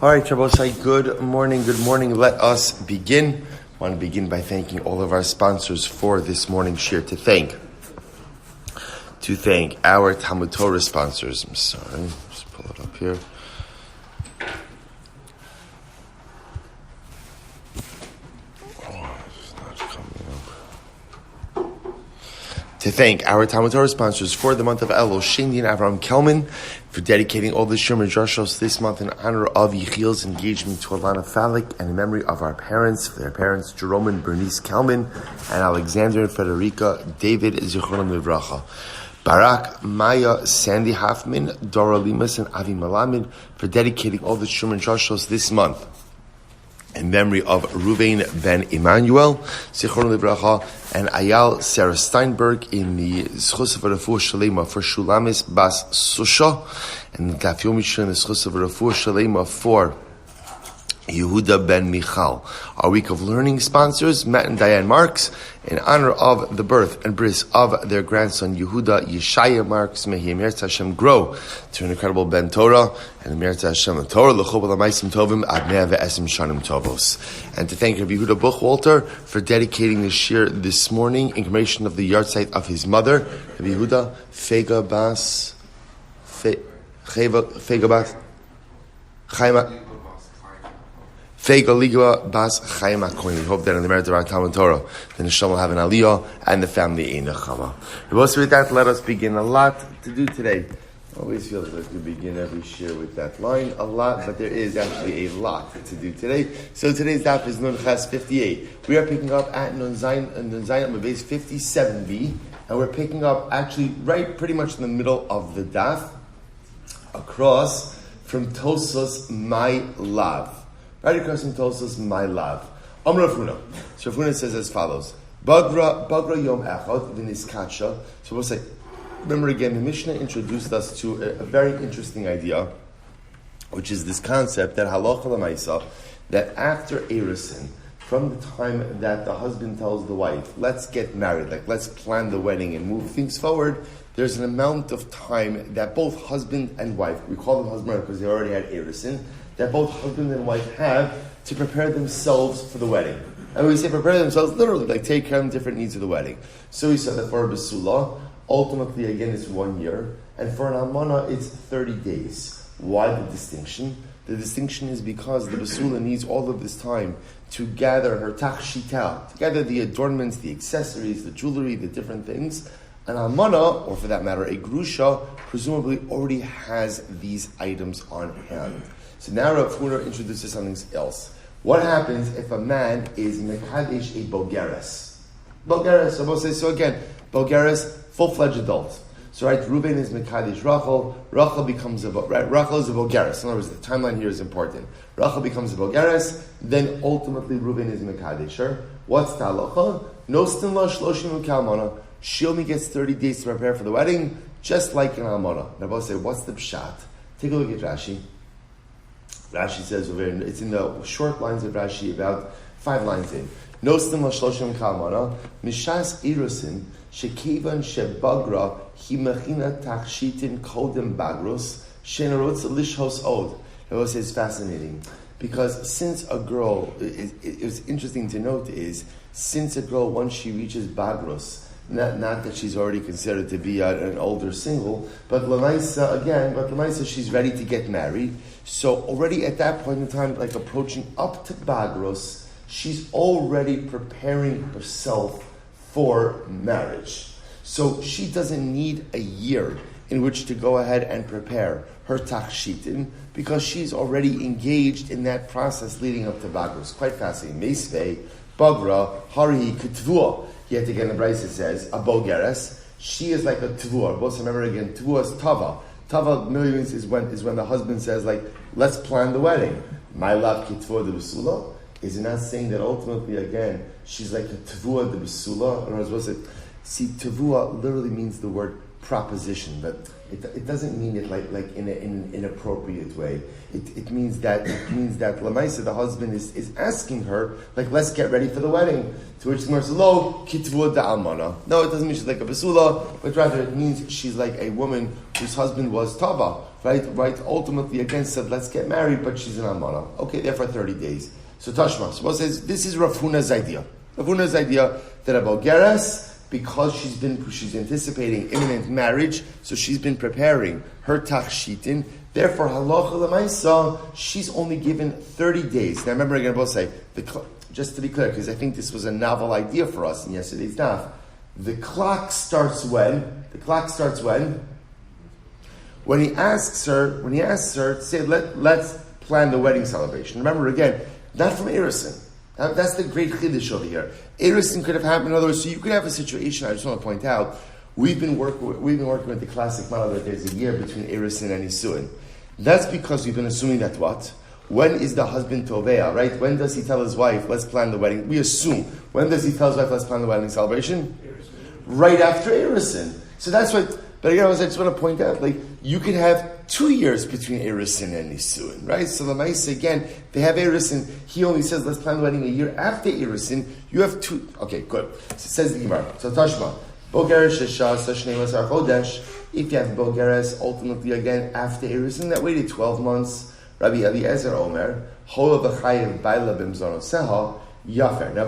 All right, Shabbosai, good morning. Let us begin. I want to begin by thanking all of our sponsors for this morning's shiur. To thank our TALMUD TORAH sponsors. I'm sorry, just pull it up here. To thank our TALMUD TORAH sponsors for the month of Elul, Shaindy and Avraham Kelman, for dedicating all the Shiur Midrashos this month in honor of Yechiel's engagement to Ilana Falick and in memory of our parents, their parents Jerome and Bernice Kelman, and Alexander and Friderica, David Zechus, Barak, Maia, Sandy Hoffman, Dora, Lemus, and Avi Melamed, for dedicating all the Shiur Midrashos this month in memory of Reuven ben Emanuel, and Ayal Sara Steinberg in the zechus of refuah shelema for Shulamis bas Susha, and Daf Yomi Shiur in the zechus of refuah shelema for Yehuda ben Michal. Our week of learning sponsors, Matt and Diane Marks, in honor of the birth and bris of their grandson Yehuda Yeshaya Marks. May he Emerta Hashem grow to an incredible ben Torah, and Emerta Hashem the Torah l'chol b'lamaisim tovim ad mea ve'esim shanim tovos. And to thank Rabbi Yehuda Buchwalter for dedicating the shiur this morning in commemoration of the yahrzeit of his mother, Rabbi Yehuda Faiga Faiga Leba bas Chaim HaCohen. We hope that in the merit of our Talmud Torah, the neshama will have an aliyah and the family in nechama. With that, let us begin. A lot to do today. Always feels like we begin every shiur with that line. A lot, but there is actually a lot to do today. So today's daf is Nun Ches 58. We are picking up at Nun Zayin base 57b, and we're picking up actually right pretty much in the middle of the daf, across from Tosfos My Love. Right across from Tosfos My Love. Amr Rafuna. So Rafuna says as follows: Bagra Yom Echad v'niskatsha. So we'll say, remember again, the Mishnah introduced us to a very interesting idea, which is this concept that halacha l'maisa, that after Erusin, from the time that the husband tells the wife, let's get married, like let's plan the wedding and move things forward, there's an amount of time that both husband and wife, we call them husband because they already had Erusin, that both husband and wife have to prepare themselves for the wedding. And we say prepare themselves literally, like take care of different needs of the wedding. So we said that for a Basula, ultimately again it's 1 year, and for an Almana it's 30 days. Why the distinction? The distinction is because the Basula needs all of this time to gather her tachshita, to gather the adornments, the accessories, the jewelry, the different things. An Almana, or for that matter a Grusha, presumably already has these items on hand. So now Rav Huna introduces something else. What happens if a man is mekadesh a bogeres? Bogeres, so again, bogeres, full-fledged adult. So right, Reuven is mekadesh Rachel. Rachel becomes Rachel is a bogeres. In other words, the timeline here is important. Rachel becomes a bogeres, then ultimately Reuven is mekadesher. What's the halacha? Nostin la shloshim u'kalmana. She only gets 30 days to prepare for the wedding, just like an almana. Now, both say, what's the pshat? Take a look at Rashi. Rashi says over here, it's in the short lines of Rashi, about 5 lines in. Nostim l'shloshim kalmana, mishas irusin, shekivan shebagra, himachina tachshitin kodem bagros, shenarotz lishos od. That was says fascinating, because since a girl, it was interesting to note is, since a girl, once she reaches bagros, not that she's already considered to be an older single, but Lamaisa, she's ready to get married. So already at that point in time, like approaching up to Bagros, she's already preparing herself for marriage. So she doesn't need a year in which to go ahead and prepare her tachshitin, because she's already engaged in that process leading up to Bagros. Quite fascinating. Meisvei, Bagra, Hari, Ketvua. Yet again, the Brisa says, a bogeres, she is like a tvua. Both remember again, tvua is tava. Tava millions is when the husband says, like, let's plan the wedding. My love kitvua de basula. Is it not saying that ultimately, again, she's like a tvua de basula? In other words, see, tvua literally means the word proposition, but it doesn't mean it like in an inappropriate way. It means that Lamaisa, the husband, is asking her, like, let's get ready for the wedding. To which the Gemara says, lo, kitvua da almana. No, it doesn't mean she's like a basula, but rather it means she's like a woman whose husband was tava, right, ultimately again said, let's get married, but she's an almana. Okay, therefore 30 days. So Tashma, so says, this is Rav Huna's idea. Rav Huna's idea that a Bogeres, because she's anticipating imminent marriage, so she's been preparing her tachshitin, therefore halacha l'maisa, she's only given 30 days. Now remember again, I will say, just to be clear, because I think this was a novel idea for us in yesterday's daf, the clock starts when? When he asks her to say, let's plan the wedding celebration. Remember again, not from Erisin. That's the great chiddush over here. Erisin could have happened in other words. So you could have a situation. I just want to point out, we've been working with the classic model that there's a year between Erisin and Isuin. That's because we've been assuming that what? When is the husband tovea, right? When does he tell his wife, let's plan the wedding? We assume. When does he tell his wife, let's plan the wedding celebration? Right after Erisin. So that's what. But again, I just want to point out, you could have 2 years between Erisin and Nisuin, right? So the Maia, again, they have Erisin. He only says, let's plan the wedding a year after Erisin. You have 2. Okay, good. So it says the Gemara. So Tashma. Bogeres shesha sheleimah sar chodesh. If you have Bogeres, ultimately again, after Erisin, that waited 12 months. Rabbi Eliezer Omer, Hol v'chayev baila b'mzonoseha, yafer. Now,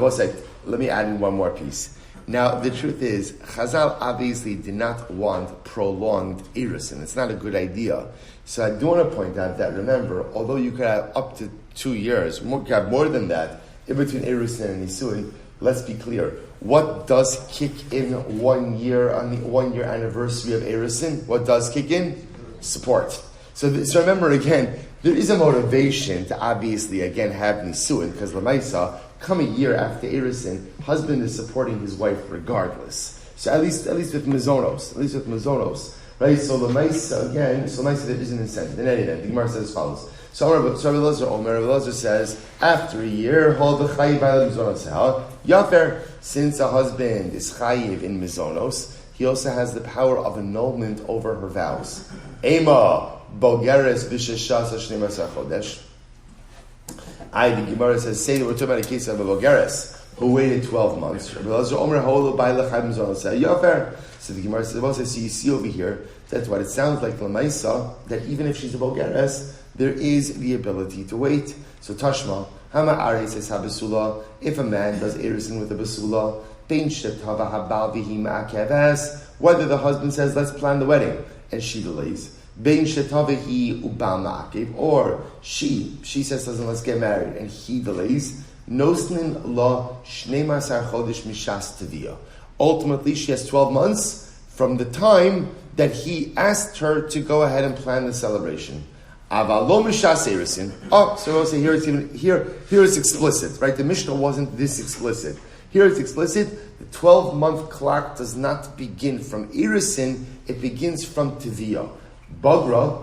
let me add in one more piece. Now, the truth is, Chazal obviously did not want prolonged Erisin. It's not a good idea. So I do want to point out that, remember, although you could have up to 2 years, you could have more than that, in between Erisin and Nisuin, let's be clear. What does kick in 1 year on the 1 year anniversary of Erisin? What does kick in? Support. So remember again, there is a motivation to obviously again have Nisuin, because Lamaisa, come a year after Erisin, husband is supporting his wife regardless. So at least with Mizonos, right? So Lamaisa again, there is an incentive. In any event, the Gemara says as follows. So Rabbi Elazar says, after a year, Yafer, since a husband is chayiv in Mizonos, he also has the power of annulment over her vows. Ema Bogeres b'shesha sheleimah sar chodesh. The Gemara says, say that we're talking about a case of a Bogeres who waited 12 months. So the Gemara says, so you see over here, that's what it sounds like, Lamaisa, that even if she's a Bogeres, there is the ability to wait. So Tashma, Hama Are says Habasula, if a man does Erisin with a Basula, whether the husband says, let's plan the wedding, and she delays, or she says, let's get married, and he delays, ultimately she has 12 months from the time that he asked her to go ahead and plan the celebration. So we'll say here it's explicit, right? The Mishnah wasn't this explicit. Here it's explicit. The 12-month clock does not begin from Erisin, it begins from Tiviyah. Bagra,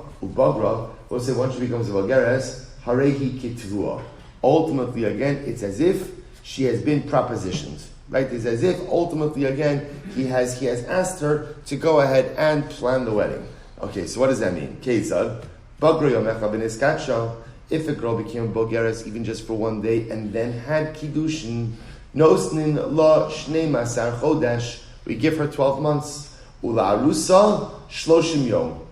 we'll say once she becomes a Bogeres, Harehi Kitvua. Ultimately, again, it's as if she has been propositioned. Right? It's as if ultimately, again, he has asked her to go ahead and plan the wedding. Okay, so what does that mean? Kezad, Bagra Yomecha B'Niskacha, if a girl became a Bogeres even just for 1 day and then had Kiddushin, Nosnin La Shnei Masar Chodesh, we give her 12 months. Ula Arusa, Shloshim Yom.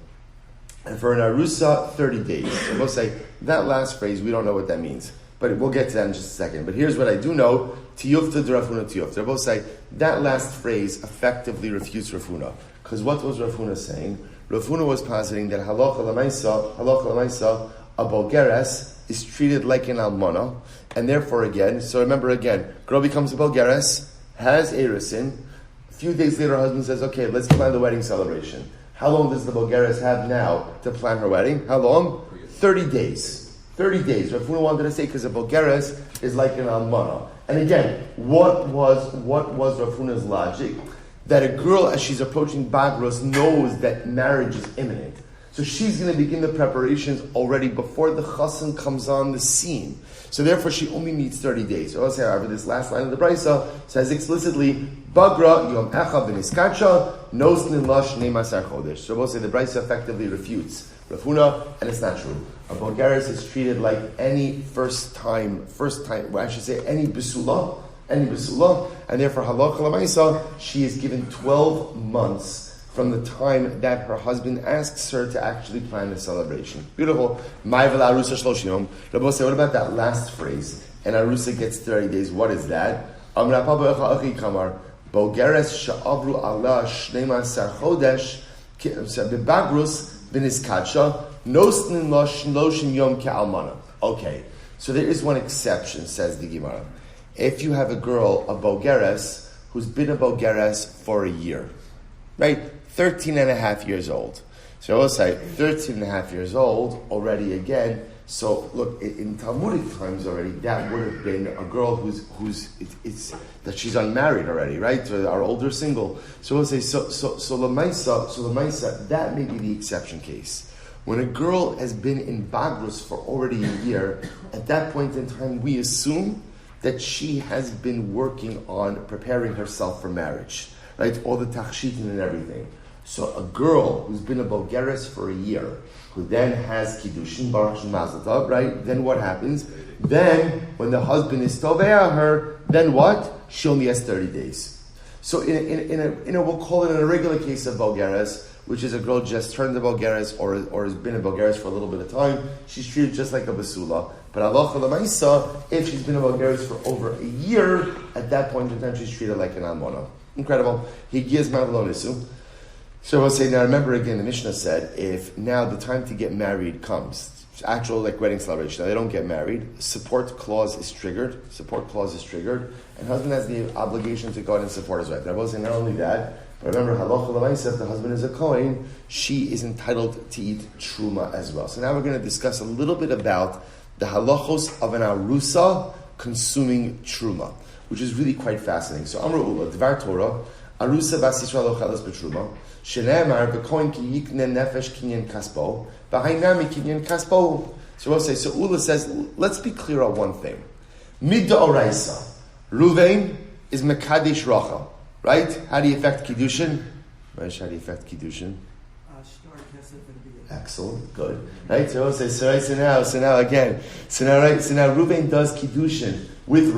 And for an Arusa, 30 days. So we'll say, that last phrase, we don't know what that means. But we'll get to that in just a second. But here's what I do know. Tiyufta d'Rafuna Tiyufta. They both say, that last phrase effectively refutes Rafuna. Because what was Rafuna saying? Rafuna was positing that halacha l'maisa, a Bogeres is treated like an almana. And therefore again, so remember again, girl becomes a Bogeres, has Erisin. A few days later, her husband says, okay, let's plan the wedding celebration. How long does the Bogeres have now to plan her wedding? How long? 30 days. 30 days. Rafuna wanted to say because a Bogeres is like an almana. And again, what was Rafuna's logic? That a girl, as she's approaching Bagros, knows that marriage is imminent. So she's going to begin the preparations already before the chassan comes on the scene. So therefore, she only needs 30 days. So, however, this last line of the Brisa says explicitly, Bagra yom echa v'niskacha nosnin la shnei masar chodesh. So we'll say the Brisa effectively refutes Rafuna, and it's not true. A Bogeres is treated like any first time, well, I should say any besula, and therefore halacha l'maisa, she is given 12 months from the time that her husband asks her to actually plan the celebration. Beautiful. Maia v'la'arusa shloshim yom. Rabbi say, what about that last phrase? And Arusa gets 30 days. What is that? Amra papa echa achi kamar. Bogeres sha'avru ala shnema sar chodesh bebagrus b'niskadsha nosnin lo shloshim yom ke'almana. Okay, so there is one exception, says the Gemara. If you have a girl, a bogeres, who's been a bogeres for a year, right? 13 and a half years old. So I will say 13 and a half years old already again. So look, in Talmudic times already, that would have been a girl it's that she's unmarried already, right? So our older single. So we'll say so Lamaisa, that may be the exception case. When a girl has been in Bagrus for already a year, at that point in time we assume that she has been working on preparing herself for marriage, right? All the tachshitin and everything. So a girl who's been a bogeres for a year, who then has kiddushin, baruch mazel tov, right? Then what happens? Then when the husband is tovea her, then what? She only has 30 days. So we'll call it in a regular case of bogeres, which is a girl just turned a bogeres or has been a bogeres for a little bit of time. She's treated just like a basula. But halacha l'maisa, if she's been a bogeres for over a year, at that point in time she's treated like an almona. Incredible. He gives mavlonisu. So we'll say, now remember again, the Mishnah said, if now the time to get married comes, actual like wedding celebration, now they don't get married, support clause is triggered, and husband has the obligation to go out and support his wife. Now I will say not only that, but remember, halacha l'maisa, if the husband is a Kohen, she is entitled to eat truma as well. So now we're going to discuss a little bit about the halachos of an arusa consuming truma, which is really quite fascinating. So Amar Ula, Dvar Torah, arusa bas Yisrael ocheles betruma, shenamar v'kohen ki yikne nefesh kinyan kaspo, v'hainami kinyan kaspo. So we'll say, so Ula says, let's be clear on one thing. Midda oraisa, Reuven is mekadesh Rachel, right? How do you affect kiddushin? Right? How do you affect kiddushin? Excellent, good. Right? So we'll say, so now Reuven does kiddushin with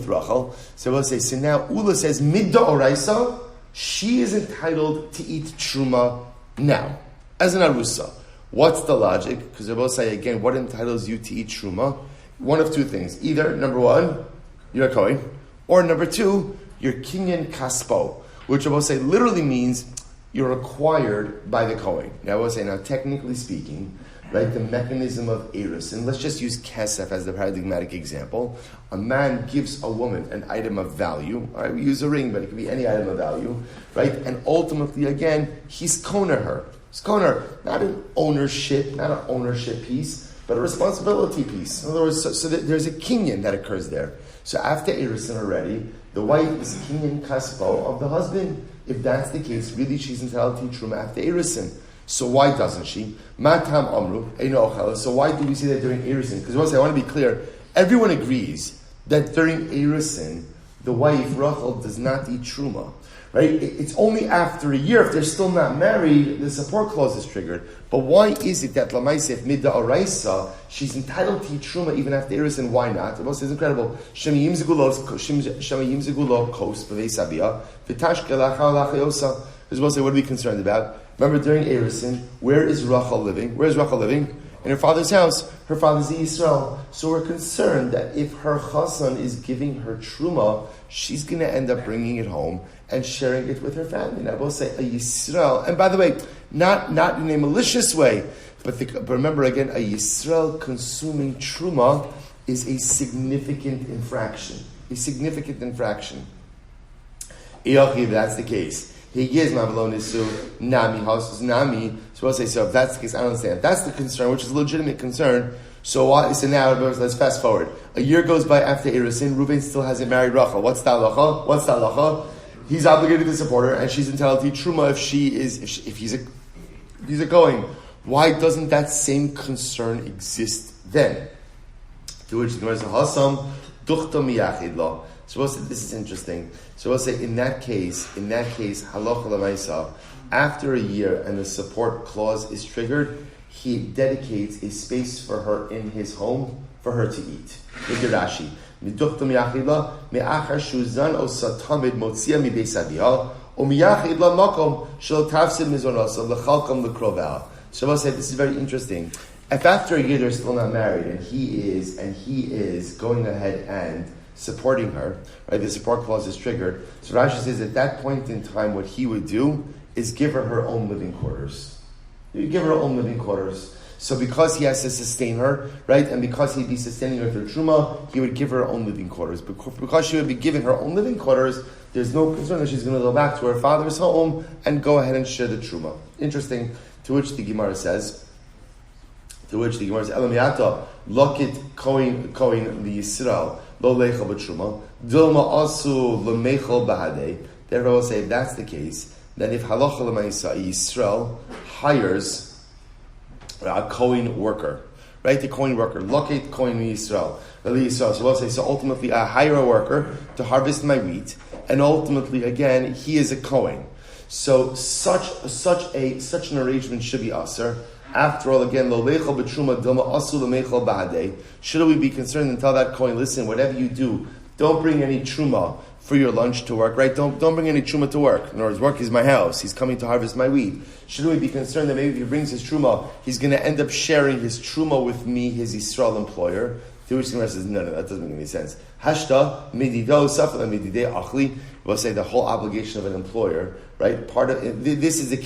Rachel. So we'll say, so now Ula says, midda oraisa, she is entitled to eat truma now, as an arusa. What's the logic? Because they both say, again, what entitles you to eat truma? One of two things. Either, number one, you're a Kohen, or number two, you're kinyan kaspo, which I will say literally means you're acquired by the Kohen. Now I will say, now technically speaking, right, the mechanism of eris, and let's just use kesef as the paradigmatic example. A man gives a woman an item of value. All right, we use a ring, but it can be any item of value, right? And ultimately, again, he's koner her. He's koner, not an ownership piece, but a responsibility piece. In other words, so there's a kinyan that occurs there. So after erisin already, the wife is kinyan kaspo of the husband. If that's the case, really she's entitled to truma after erisin. So why doesn't she? Matam amru eino ochela. So why do we see that during erisin? Because I want to be clear. Everyone agrees that during erisin, the wife Rachel does not eat truma. Right? It's only after a year, if they're still not married, the support clause is triggered. But why is it that Lamaisef Midda Oraisa, she's entitled to eat truma even after Eris, and why not? The most is incredible. Shemayim Zegulo Kos B'Veisabia V'Tashke Lachal Lachayosa. Because what are we concerned about? Remember during Erisin, where is Rachel living? Where is Rachel living? In her father's house. Her father's Yisrael. So we're concerned that if her chassan is giving her truma, she's going to end up bringing it home and sharing it with her family. Now, we'll say a Yisrael, and by the way, not in a malicious way, but remember again, a Yisrael consuming truma is a significant infraction. If that's the case, he gives Mavalonisu, Nami, houses Nami. So we'll say, so if that's the case, I don't understand. If that's the concern, which is a legitimate concern, so now, let's fast forward. A year goes by after Erisin, Reuven still hasn't married Rachel. What's the halacha? He's obligated to support her, and she's entitled to truma if he's a Kohen. Why doesn't that same concern exist then? To which the Gemara says, Hasam duchta miyachid lo. So we'll say, this is interesting. So we'll say, in that case, halacha l'maisa, after a year and the support clause is triggered, he dedicates a space for her in his home for her to eat. Look at Rashi. Umiyachid la makom shel tafsid mizonasa lechalkam lekrovel. Shabbos said this is very interesting. If after a year they're still not married, and he is going ahead and supporting her, right? The support clause is triggered. So Rashi says at that point in time, what he would do is give her own living quarters. He would give her own living quarters. So because he has to sustain her, right, and because he'd be sustaining her through truma, he would give her own living quarters. Because she would be given her own living quarters, there's no concern that she's going to go back to her father's home and go ahead and share the truma. Interesting. To which the Gemara says, Elamiata lokit koin the Yisrael lo leichel b'truma dilma asu lemeichel bahadei. Therefore, I will say if that's the case, then if halacha l'maisa Yisrael hires a koin worker, right? The koin worker lokit koin Yisrael. So we'll say so. Ultimately, I hire a worker to harvest my wheat, and ultimately, again, he is a koin. So such an arrangement should be aser. After all, again, lo leichel b'truma dilma asu lemeichel bahadei. Should we be concerned and tell that kohen, listen, whatever you do, don't bring any truma for your lunch to work, right? Don't bring any truma to work. In other words, work is my house. He's coming to harvest my wheat. Should we be concerned that maybe if he brings his truma, he's going to end up sharing his truma with me, his Yisrael employer? To which the Gemara says, no, that doesn't make any sense. Hashta midido safla mididei achli. We'll say the whole obligation of an employer, right? Part of this is the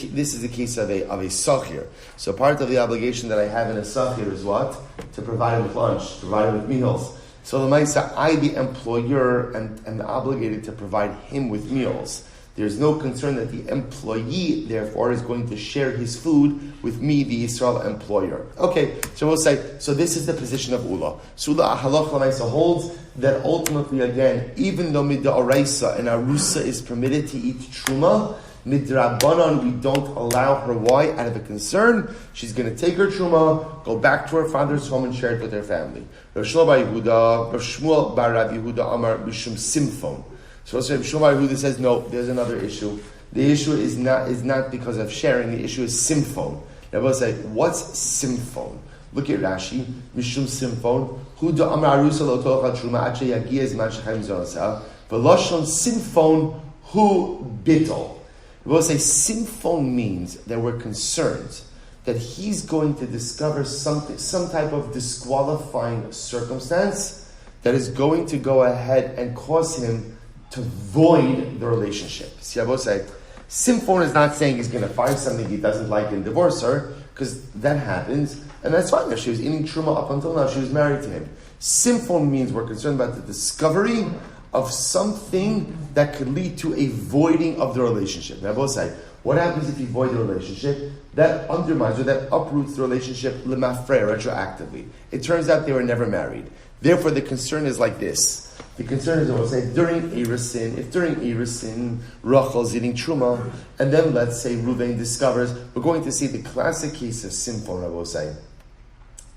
case of a sachir. So part of the obligation that I have in a sachir is what? To provide him with lunch, to provide him with meals. So the Maisa, I, the employer, am obligated to provide him with meals. There's no concern that the employee, therefore, is going to share his food with me, the Yisrael employer. Okay, so we'll say, so this is the position of Ula. So Ula Halacha Maisa holds that ultimately, again, even though Mid'araisa and Arusa is permitted to eat Truma, Midrabanan, we don't allow her. Why? Out of a concern, she's going to take her Truma, go back to her father's home and share it with her family. Rav Shmuel bar Rav Yehuda Amar Bishum Simfon. So Rav Shmuel bar Yehuda says, no, there's another issue. The issue is not because of sharing, the issue is Simfon. Now we'll say, what's Simfon? Look at Rashi, Mishum Simfon, Huda Amar Arusa lo tocha Truma ache yagiez man shechem zonasa, v'loshon Simfon hu bitol. We'll say Simfon means that we're concerned that he's going to discover some type of disqualifying circumstance that is going to go ahead and cause him to void the relationship. See, I will say, Simfon is not saying he's going to find something he doesn't like and divorce her, because that happens, and that's fine. If she was eating truma up until now, she was married to him. Simfon means we're concerned about the discovery of something that could lead to a voiding of the relationship. Now, both say, what happens if you void the relationship? That undermines or that uproots the relationship lemafre, retroactively. It turns out they were never married. Therefore, the concern is like this. The concern is, I will say, during Erusin, Rachel's eating truma, and then let's say Reuven discovers, we're going to see the classic case of Simfon, I will say,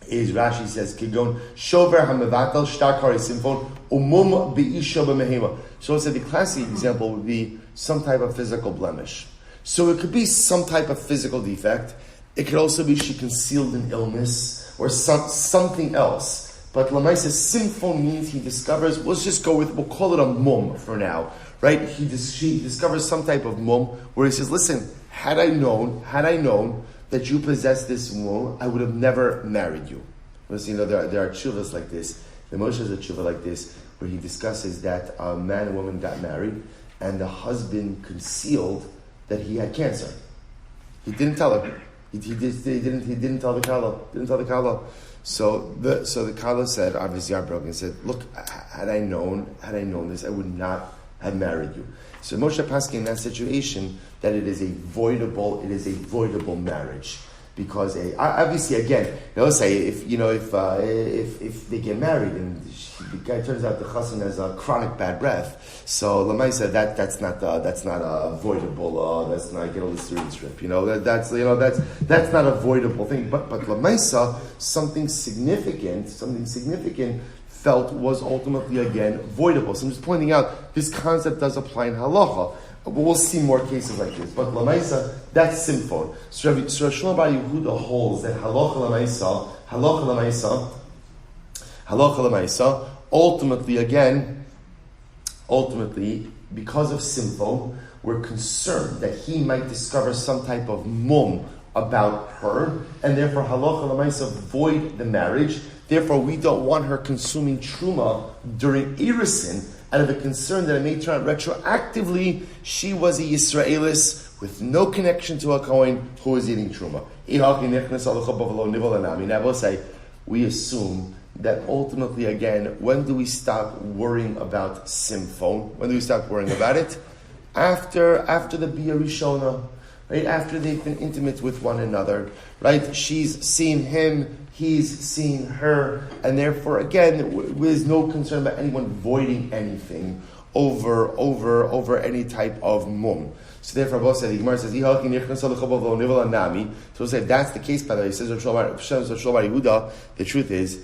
is Rashi says, Kigon, Shover HaMevatel, Shtakari Simfon, Umum Be'isha B'mehema. So the classic example would be some type of physical blemish. So it could be some type of physical defect. It could also be she concealed an illness or something else. But Lamaisa Simfon means he discovers, we'll call it a mum for now, right? She discovers some type of mum where he says, listen, had I known that you possess this mum, I would have never married you. Listen, there are tshuvas like this. The Moshe has a tshuva like this, where he discusses that a man and woman got married, and the husband concealed that he had cancer. He didn't tell her. He didn't tell the kala. So the kala said, obviously heartbroken, said, look, had I known this, I would not have married you. So Moshe Paskin in that situation that it is a voidable marriage, because obviously again, let's say if they get married and the guy turns out the chassan has a chronic bad breath, so Lamaisa that's not a voidable. That's not get a Listerine strip. That's not a voidable thing. But Lamaisa something significant felt was ultimately again voidable. So I'm just pointing out this concept does apply in halacha. But we'll see more cases like this. But Lamaisa, that's Simfon. So Rav Shmuel bar Yehuda holds that halacha Lamaisa, ultimately, because of Simfon, were concerned that he might discover some type of mum about her, and therefore halacha l'maisa void the marriage. Therefore, we don't want her consuming truma during Erisin out of a concern that it may turn out retroactively she was a Yisraelis with no connection to a Kohen who was eating truma. Now, I will say, we assume that ultimately, again, when do we stop worrying about simphon? When do we stop worrying about it? After the Bia Rishona, right? After they've been intimate with one another, right? She's seen him, he's seen her, and therefore, again, there's no concern about anyone voiding anything over any type of mum. So therefore, Abba said, the Gemara says, so if that's the case, by the way, he says, Yehuda, the truth is,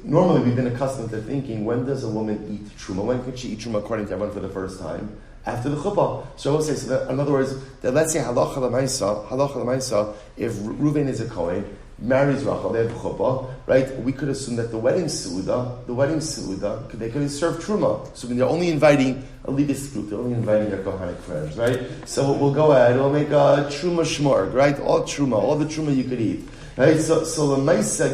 normally we've been accustomed to thinking, when does a woman eat truma? When can she eat truma according to everyone for the first time? After the chuppah. So I will say, so that, in other words, that let's say halacha l'maisa, if Reuven is a Kohen, marries Rachel, they have chuppah, right? We could assume that the wedding suuda, they could serve truma. So when they're only inviting a elitist group, they're only inviting their Kohanic friends, right? So we'll go ahead, we'll make a truma shmorg, right? All the truma you could eat, right? So l'maisa,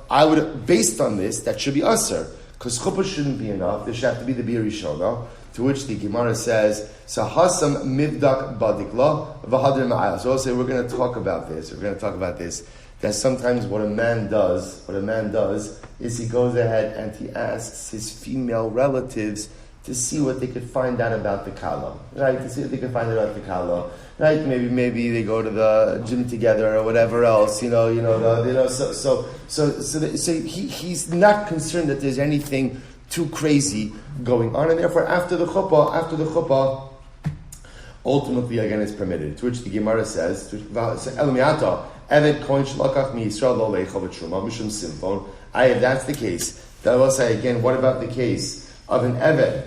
I would, based on this, that should be usher, because chuppah shouldn't be enough. There should have to be the bir rishona. To which the Gemara says, "Sahasam mivdak badikla v'hadir ma'ayal." So I'll say we're going to talk about this. That sometimes what a man does is he goes ahead and he asks his female relatives to see what they could find out about the kala, right? To see what they could find out about the kala, right? Maybe they go to the gym together or whatever else, So he's not concerned that there's anything too crazy going on, and therefore after the chuppah, ultimately again it's permitted. To which the Gemara says, if that's the case, then I will say again, what about the case of an eved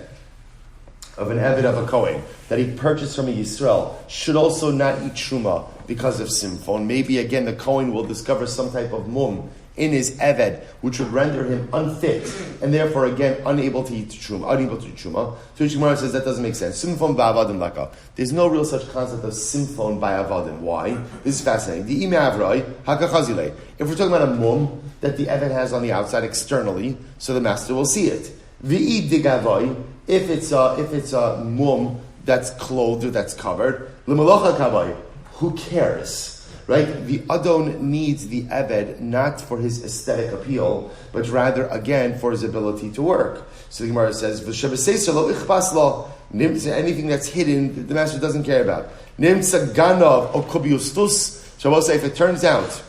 of a Kohen that he purchased from a Yisrael should also not eat truma because of simphon? Maybe again the Kohen will discover some type of mum in his eved, which would render him unfit, and therefore again unable to eat truma. So Gemara says that doesn't make sense. Simphon ba'avadim laka. There's no real such concept of simphon ba'avadim. Why? This is fascinating. The ime avroi hakachazile. If we're talking about a mum that the eved has on the outside externally, so the master will see it. V'i digavoi. If it's a mum that's clothed or that's covered, l'malocha kavoi. Who cares? Right? The Adon needs the Eved not for his aesthetic appeal, but rather, again, for his ability to work. So the Gemara says, anything that's hidden, the master doesn't care about. Shabbos say, if it turns out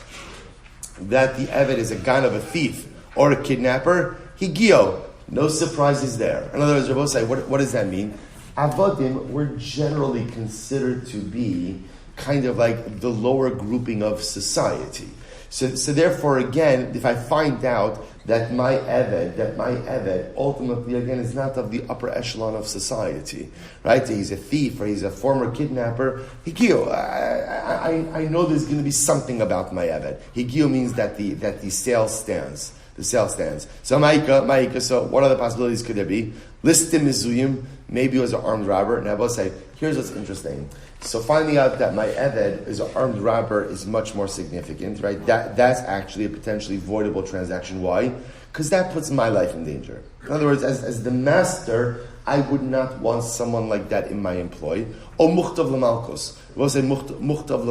that the Eved is a ganav, a thief, or a kidnapper, higio, no surprises there. In other words, Shabbos say, what does that mean? Avadim were generally considered to be kind of like the lower grouping of society. So therefore, again, if I find out that my Eved ultimately, again, is not of the upper echelon of society, right? He's a thief or he's a former kidnapper. Higio, I know there's going to be something about my Eved. Higio means that the sale stands. The sale stands. So Maika, so what other possibilities could there be? Listim mizuyim, maybe he was an armed robber. And I will say, here's what's interesting. So finding out that my Eved is an armed robber is much more significant, right? That's actually a potentially voidable transaction. Why? Because that puts my life in danger. In other words, as the master, I would not want someone like that in my employ. Or muchtav l'malchus. We'll say muchtav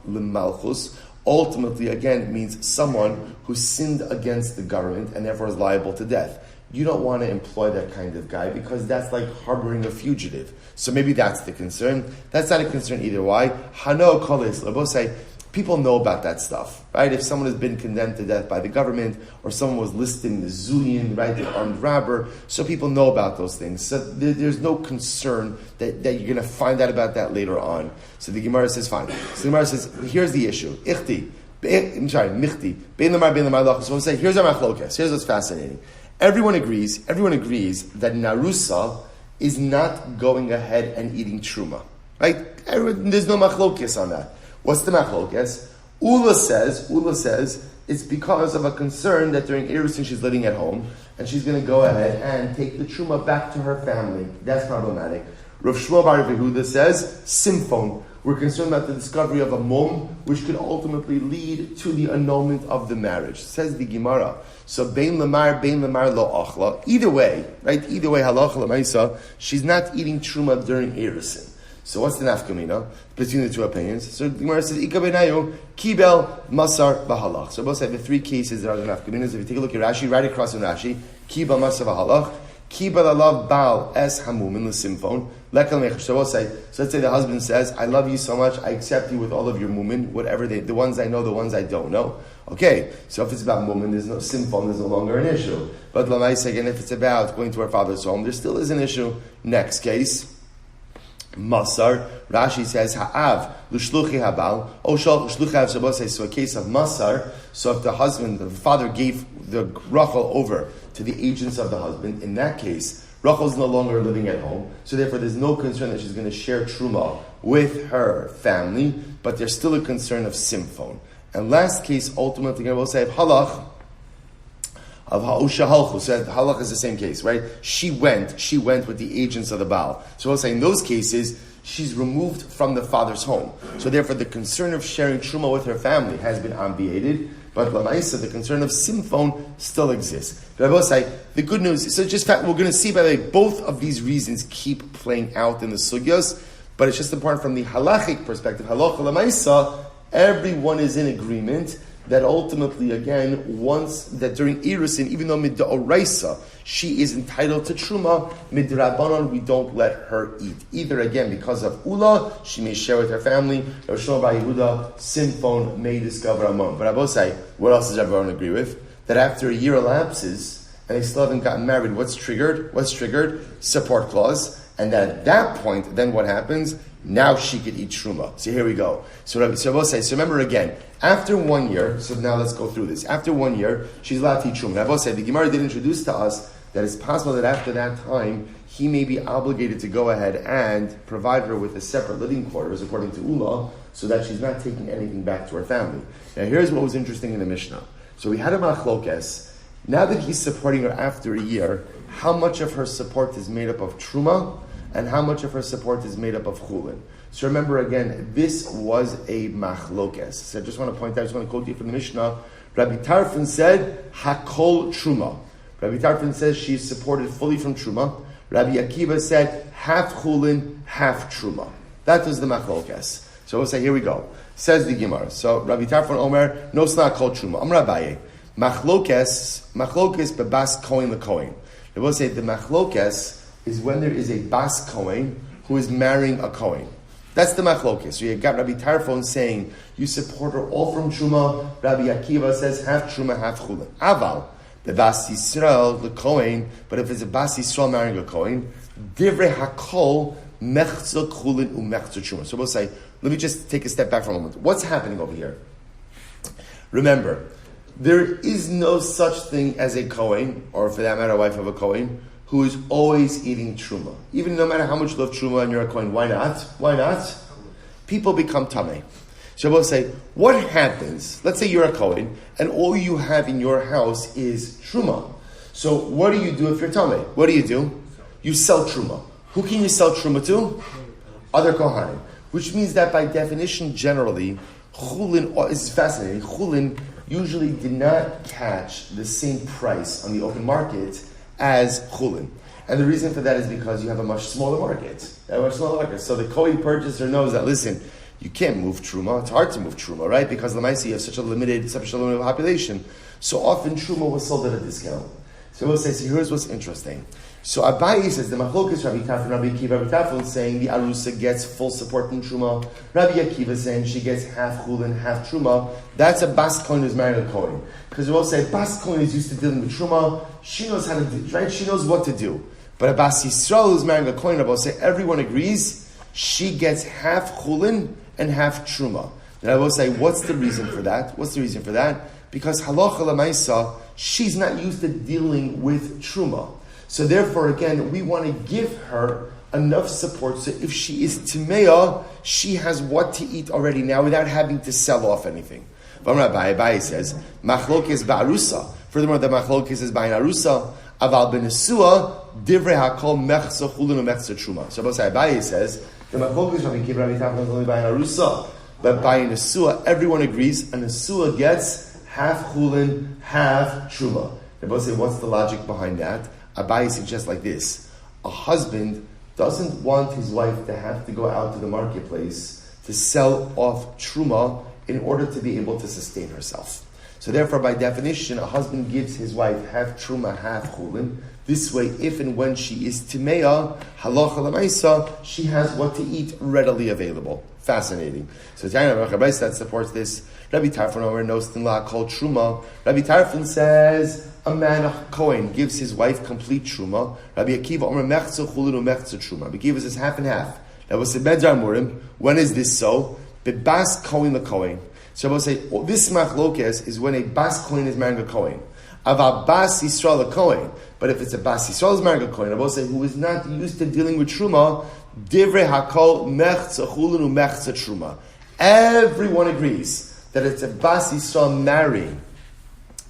l'malchus. Ultimately, again, means someone who sinned against the government and therefore is liable to death. You don't want to employ that kind of guy because that's like harboring a fugitive. So maybe that's the concern. That's not a concern either. Why? Hano kolis. Both say people know about that stuff, right? If someone has been condemned to death by the government or someone was listed in the Zuyin, right, the armed robber, so people know about those things. So there's no concern that you're going to find out about that later on. So the Gemara says, fine. So the Gemara says, here's the issue. Michti. Bein lamar, bein lamar lachos. So we'll say, here's our machlokas. Here's what's fascinating. Everyone agrees that Narusa is not going ahead and eating truma. Right? There's no machlokes on that. What's the machlokes? Ula says it's because of a concern that during Erusin she's living at home and she's going to go ahead and take the truma back to her family. That's problematic. Rav Shmuel bar Yehuda says, simfon. We're concerned about the discovery of a mum, which could ultimately lead to the annulment of the marriage. Says the Gemara. So, bein lamar lo achla. Either way, right? Either way, halacha l'maisa, she's not eating truma during erisin. So, what's the nafkamina between the two opinions? So, the Gemara says, Ika benayu, kibel, masar, v'halach. So, both have the three cases that are the nafkaminas. If you take a look at Rashi, right across in Rashi, kibel, masar, v'halach. Kibel alav baal es hamumin l'simfon. So let's say the husband says, I love you so much, I accept you with all of your mumin, whatever the ones I know, the ones I don't know. Okay, so if it's about mumin, there's no simfon, there's no longer an issue. But Lamais, again, if it's about going to her father's home, there still is an issue. Next case, Masar, Rashi says, Ha'av, l'shluchi habal, Oshal, l'shluchi hav, so a case of Masar, so if the father gave the Rachel over to the agents of the husband, in that case, Rachel's no longer living at home, so therefore there's no concern that she's going to share truma with her family, but there's still a concern of simfon. And last case, ultimately, we'll say of halach, of ha'usha halchu, said halach is the same case, right? She went with the agents of the Baal. So we'll say in those cases, she's removed from the father's home. So therefore the concern of sharing truma with her family has been obviated, but Lamaisa, the concern of simfon still exists. But I will say, the good news is, so just fact, we're going to see, by the way, both of these reasons keep playing out in the sugyos, but it's just important from the halachic perspective. Halacha Lamaisa, everyone is in agreement that ultimately, again, once that during Irisin, even though mid-da'oraisa, she is entitled to truma, mid-rabbanon, we don't let her eat. Either, again, because of ula, she may share with her family, or Shmuel bar Yehuda, simfon may discover a mum. But I will say, what else does everyone agree with? That after a year elapses, and they still haven't gotten married, what's triggered? Support clause. And then at that point, then what happens? Now she could eat truma. So here we go. So I will say, so remember again, after 1 year, so now let's go through this. After 1 year, she's allowed to eat truma. I will say, the Gemara did introduce to us that it's possible that after that time, he may be obligated to go ahead and provide her with a separate living quarters, according to Ula, so that she's not taking anything back to her family. Now here's what was interesting in the Mishnah. So we had a machlokes. Now that he's supporting her after a year, how much of her support is made up of truma, and how much of her support is made up of chulin. So remember again, this was a machlokes. So I just want to point out, I just want to quote you from the Mishnah. Rabbi Tarfon said, hakol truma. Rabbi Tarfon says she's supported fully from truma. Rabbi Akiva said, half chulin, half truma. That was the machlokes. So we'll say, here we go. Says the Gemara. So Rabbi Tarfon Omer, no snah kol truma. Amar Abaye, machlokes bebas kohen lekohen. They will say the machlokes is when there is a bas kohen who is marrying a kohen. That's the machlokes. So you got Rabbi Tarfon saying you support her all from truma. Rabbi Akiva says half truma, half chulin. Aval the bas Yisrael the kohen, but if it's a bas Yisrael marrying a kohen, divrei hakol mechza chulin umechza truma. So we'll say, let me just take a step back for a moment. What's happening over here? Remember, there is no such thing as a kohen, or for that matter, a wife of a kohen, who is always eating truma. Even no matter how much you love truma and you're a kohen, why not? Why not? People become tameh. So we'll say, what happens? Let's say you're a kohen, and all you have in your house is truma. So what do you do if you're tameh? What do? You sell truma. Who can you sell truma to? Other kohanim. Which means that by definition, generally, chulin, this is fascinating, chulin usually did not catch the same price on the open market as chulin. And the reason for that is because you have a much smaller market. So the Kohen purchaser knows that, listen, you can't move truma. It's hard to move truma, right? Because Lamaisi, you have such a limited population. So often truma was sold at a discount. So we'll say, here's what's interesting. So Abayi says, the machlokes Rabbi Tarfon, Rabbi Akiva, Rabbi Tarfon saying the Arusa gets full support from truma. Rabbi Akiva saying she gets half chulin, half truma. That's a bas kohen who's married a kohen. Because we'll say, bas kohen is used to dealing with truma. She knows how to do, right? She knows what to do. But a bas Yisrael who's marrying a kohen, we'll say, everyone agrees she gets half chulin and half truma. And I will say, what's the reason for that? Because halacha l'maisa, she's not used to dealing with truma. So therefore, again, we want to give her enough support so if she is timeah, she has what to eat already now without having to sell off anything. Abaye says, machlokes ba'arusa. Furthermore, the machlokes is by arusa. Aval benesua divrei hakol mechza chulin u mechza truma. So Abaye says the machlokes Rabbi Akiva Rabbi Tarfon is only by arusa, but by nesua everyone agrees a nesua gets half chulin, half truma. They both say, what's the logic behind that? Abaye suggests like this: a husband doesn't want his wife to have to go out to the marketplace to sell off truma in order to be able to sustain herself. So therefore, by definition, a husband gives his wife half truma, half chulin. This way, if and when she is timeya, halacha l'maisa, she has what to eat readily available. Fascinating. So Diane Marks that supports this. Rabbi Tarfon over Nostin La called truma. Rabbi Tarfon says a man, a Kohen, gives his wife complete truma. Rabbi Akiva Omer mechza chulin u mechza truma. Rabbi Akiva says half and half. That was the Bedjar Murim. When is this so? Bebas Kohen the Kohen. So I will say, this machlokes is when a Bas Kohen is marrying a Kohen. Ava Bas Yisrael a Kohen. But if it's a Bas Yisrael is marrying a Kohen, I will say, who is not used to dealing with Truma, Divrei Hakol Mechza Chulin u Mechza Truma. Everyone agrees that it's a Bas Yisrael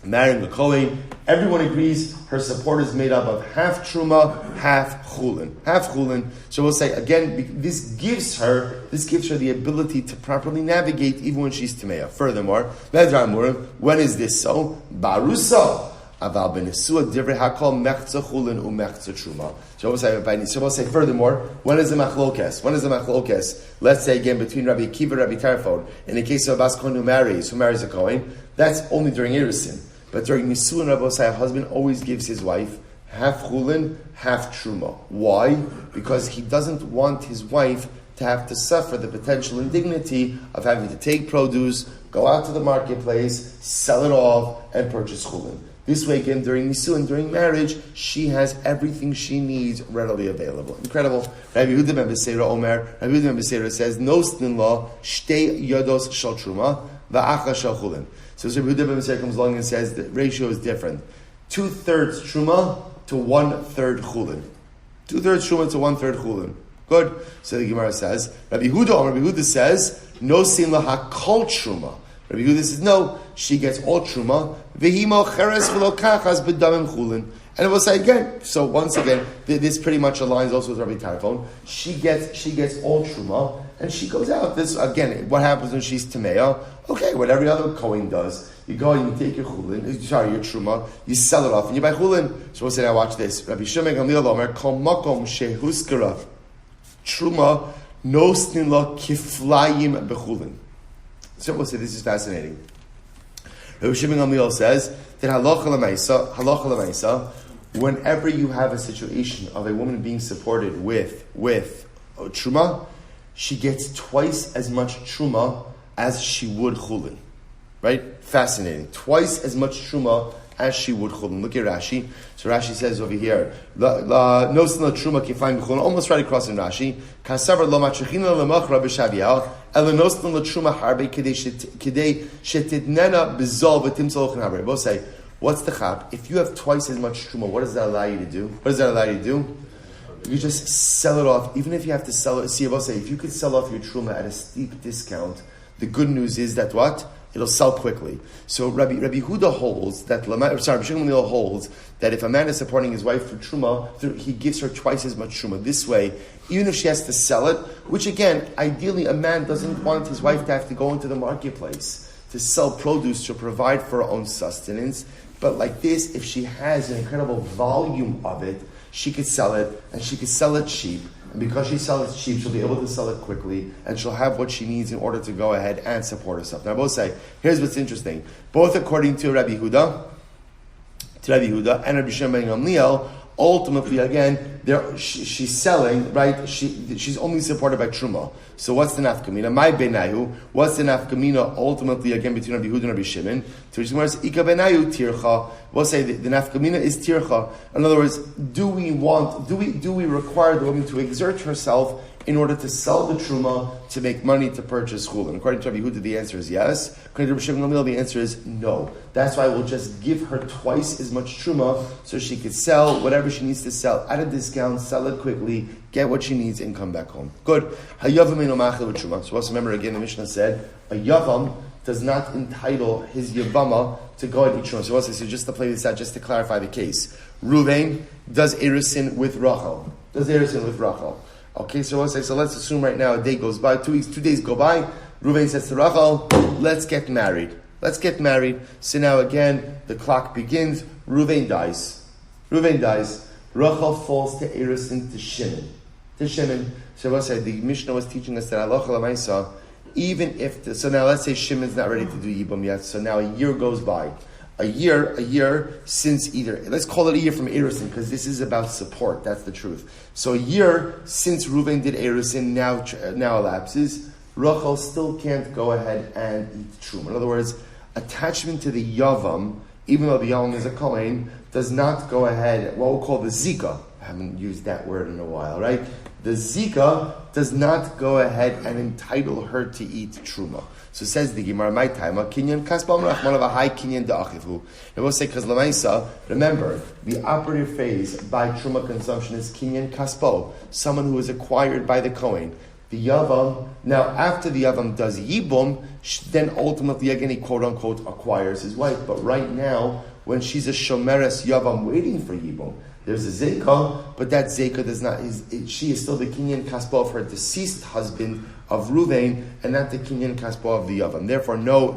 marrying a Kohen. Everyone agrees her support is made up of half Truma, half Chulin. Half Chulin. So we'll say, again, this gives her the ability to properly navigate even when she's Tameya. Furthermore, when is this so? Barusa. Aval benesua divrei hakol mechza chulin u mechza truma. So we'll say, furthermore, when is the machlokes? Let's say again between Rabbi Akiva and Rabbi Tarfon. In the case of a Bas Kohen who marries a Kohen, that's only during Erisin. But during Nisun, Rabbi Osai, a husband always gives his wife half chulin, half truma. Why? Because he doesn't want his wife to have to suffer the potential indignity of having to take produce, go out to the marketplace, sell it off, and purchase chulin. This way, again, during Nisun, during marriage, she has everything she needs readily available. Incredible. Rabbi Yehuda ben Beseira says, Nostin law, shtei yodos shal truma, va'acha shal chulin. So Rabbi Yehuda ben Beseira comes along and says the ratio is different. 2/3 truma to 1/3 chulin. 2/3 truma to 1/3 chulin. Good. So the Gemara says, Rabbi Yehuda says, no sin laha kol truma. Rabbi Yehuda says, no, she gets all truma. Vehimo cheres v'lo kachas b'damim chulin. And it will say again. So once again, this pretty much aligns also with Rabbi Tarfon. She gets all truma, and she goes out. This again, what happens when she's tameya? Okay, what every other Kohen does. You go and you take your chulin, your truma, you sell it off, and you buy chulin. So we'll say, now watch this. Rabbi Shimon Gamliel Omer kol makom shehuskara truma nosnin la kiflayim bechulin. So we'll say this is fascinating. Rabbi Shimon Gamliel says that halacha l'maisa, whenever you have a situation of a woman being supported with truma, she gets twice as much truma as she would chulin. Right? Fascinating. Twice as much truma as she would chulin. Look at Rashi. So Rashi says over here, nosin truma kifayim b'chulin, almost right across in Rashi. Kasavar lo machachina lemachra b'shavial, ela nosin truma harbe kidei shetidnena b'zol v'timtzol l'chan. Both say, what's the chap? If you have twice as much truma, what does that allow you to do? You just sell it off, even if you have to sell it. See, say, if you could sell off your truma at a steep discount, the good news is that what? It'll sell quickly. So Rabbi Yehuda holds that Rabbi Shimon holds that if a man is supporting his wife for truma, he gives her twice as much truma. This way, even if she has to sell it, which again, ideally a man doesn't want his wife to have to go into the marketplace to sell produce to provide for her own sustenance. But like this, if she has an incredible volume of it, she could sell it, and she could sell it cheap. And because she sells it cheap, she'll be able to sell it quickly, and she'll have what she needs in order to go ahead and support herself. Now, both say, here's what's interesting. Both according to Rabbi Yehuda and Rabbi Shimon ben Gamliel, ultimately, again, she's selling, right? She's only supported by truma. So what's the nafkamina? My benayu. What's the nafkamina? Ultimately, again, between Rabbi Yehuda and Rabbi Shimon. To which Gemara says, Ika benayu tircha. We'll say the nafkamina is tircha. In other words, do we require the woman to exert herself in order to sell the truma to make money to purchase chulin? According to Rabbi Yehuda, the answer is yes. According to Rabbi Shimon Gamliel, the answer is no. That's why we'll just give her twice as much truma so she could sell whatever she needs to sell at a discount, sell it quickly, get what she needs, and come back home. Good. Hayavam eno machil with truma. So also remember again, the Mishnah said a yavam does not entitle his Yavama to go and eat truma. So just to play this out, just to clarify the case. Reuven does Erisin with Rachel. Okay, so let's assume right now a day goes by, 2 days go by. Reuven says to Rachel, let's get married. So now again, the clock begins. Reuven dies. Rachel falls to Erisin to Shimon. So the Mishnah was teaching us that halacha l'maisa, even if so now let's say Shimon's not ready to do Yibum yet. So now a year goes by. A year since either, let's call it a year from Erisin, because this is about support, that's the truth. So a year since Reuven did Erisin now elapses, Rachel still can't go ahead and eat truma. In other words, attachment to the Yavam, even though the Yavam is a Kohen, does not go ahead, what we'll call the Zika. I haven't used that word in a while, right? The Zika does not go ahead and entitle her to eat truma. So says the Gemara, my time, kinyan kaspa rachman of a high kinyan da'achivu. It will say, because lamaisa, remember, the operative phrase by truma consumption is kinyan kaspo, someone who is acquired by the Kohen. The Yavam, now after the Yavam does Yibum, then ultimately again he quote unquote acquires his wife. But right now, when she's a Shomeres Yavam waiting for Yibum, there's a Zeka, but that Zeka does not, she is still the Kinyan Kaspa of her deceased husband of Reuven, and not the Kinyan Kaspa of the Yavam. Therefore no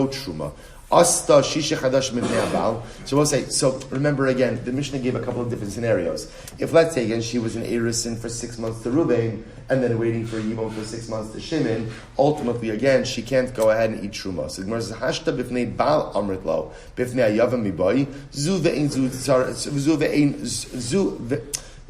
Truma. Asta Shisha Chadash Mibnei Abal. So we'll say, so remember again, the Mishnah gave a couple of different scenarios. If let's say again she was in Erisin for 6 months to Reuven, and then waiting for Yibum for 6 months to Shimon, ultimately again she can't go ahead and eat Truma. So the Gemara says, Hashta b'fnei Baal Amrit Lo, b'fnei Yavam Mibai, Zu ve'ein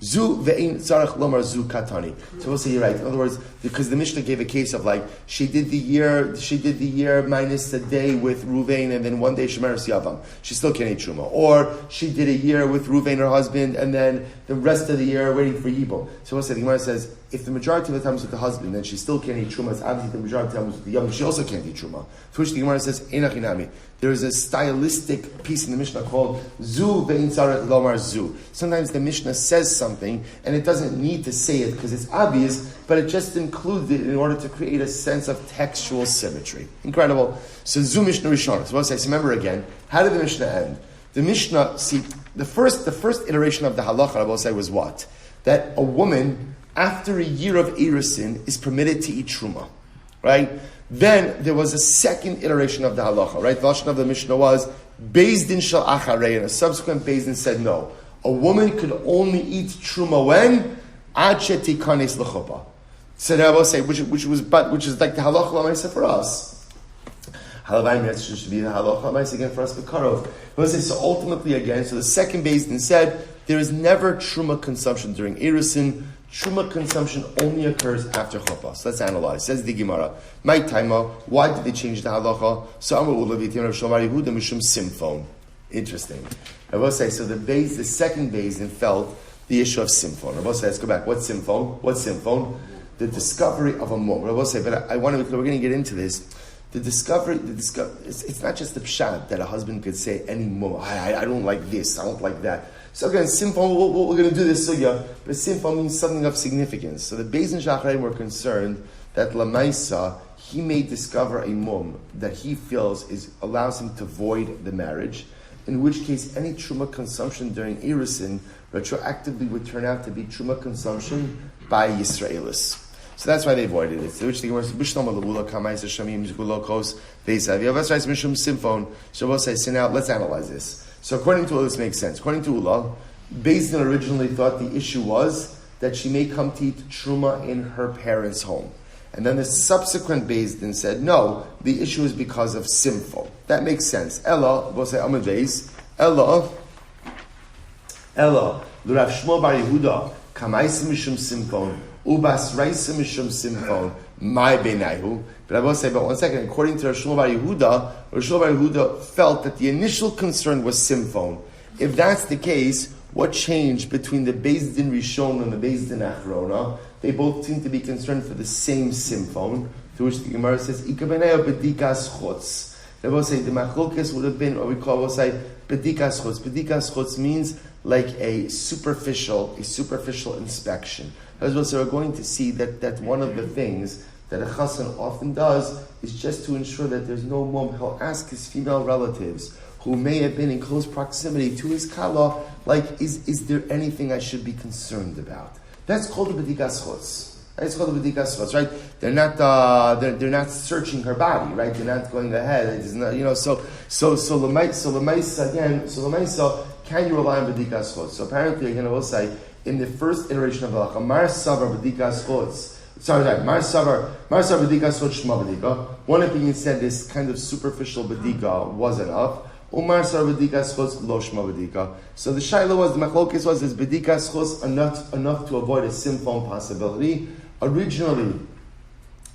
Zu ve'ein tzarech lomar zu katani. So we'll say you're right. In other words, because the Mishnah gave a case of like she did the year minus a day with Reuven, and then 1 day shemeres yavam. She still can't eat truma. Or she did a year with Reuven, her husband, and then the rest of the year waiting for Yibum. So we'll say the Gemara says if the majority of the time is with the husband, then she still can't eat truma. It's obviously the majority of the time is with the yavam. She also can't eat truma. To which the Gemara says enachinami. There is a stylistic piece in the Mishnah called Zu ve'in tzarech lomar zu. Sometimes the Mishnah says something and it doesn't need to say it because it's obvious, but it just includes it in order to create a sense of textual symmetry. Incredible. So Zu Mishnah Rishonah. So say, remember again, how did the Mishnah end? The Mishnah, see, the first iteration of the halacha, I will say, was what? That a woman, after a year of Erisin, is permitted to eat truma. Right? Then there was a second iteration of the halacha, right? The lashon of the Mishnah was Beis Din Shel Acharei, and a subsequent Beis Din said no. A woman could only eat truma when Ad Shetikanes L'chuppah. So now I will say, which is like the halacha l'maisa for us. Halavayim should be the halacha l'maisa again for us b'karov. So ultimately again, so the second Beis Din said there is never truma consumption during Erisin. Truma consumption only occurs after chuppah. So let's analyze. Says the Gemara, my taima, why did they change the halacha? So Amar Ulavitim Rav Shalom Yehuda Mishum Simphon. Interesting. I will say, so the second Beis Din felt the issue of Simphon. I will say, let's go back. What's Simphon? The discovery of a mum. I will say, but we're going to get into this. It's not just the pshat that a husband could say any mum. I don't like this. I don't like that. So again, Simphon, we're going to do this sugya, but Simphon means something of significance. So the Beis Din Shacharayim were concerned that Lamaisa, he may discover a mum that he feels allows him to void the marriage, in which case any truma consumption during Erisin retroactively would turn out to be truma consumption by Yisraelis. So that's why they avoided it. So which the Gemara says, Bishlam Alula Kamais Shamim Zgulokos Veisav. Yavas Mishum Simphon. So we'll say, so now let's analyze this. So according to Ula, this makes sense. According to Ula, Beis Din originally thought the issue was that she may come to eat truma in her parents' home. And then the subsequent Beis Din said, no, the issue is because of Simphon. That makes sense. Ella, we'll say Amud Beis, Ella, L'Rav Shmuel Bar Yehuda, Kamais Mishum Simphon, Ubas Reisa Mishum Simphon, my Benaihu. But I will say, but 1 second, according to Rav Shmuel Bar Yehuda felt that the initial concern was Simphon. If that's the case, what changed between the Beis Din Rishon and the Beis Din Achrona? They both seem to be concerned for the same Simphon, to which the Gemara says, Ika Benaihu B'dikas Chutz. They will say, the Machlokes would have been, what we call, we'll say, B'dikas Chutz. B'dikas Chutz means like a superficial inspection. As well, so we're going to see that one of the things that a chassan often does is just to ensure that there's no mom. He'll ask his female relatives who may have been in close proximity to his kala, like, is there anything I should be concerned about? That's called a b'dikas chutz. It's called a b'dikas chutz, right? They're not searching her body, right? They're not going ahead. It's not, so l'maisa, can you rely on b'dikas chutz? So apparently, again, I will say, in the first iteration of halacha, mar savar b'dikas chutz. Mar savar b'dikas chutz shma b'dika. One opinion said this kind of superficial b'dika was enough. Umar sar b'dikas chutz lo shma b'dika. So the shaila was, the machlokes was, is b'dikas chutz enough to avoid a simple possibility? Originally,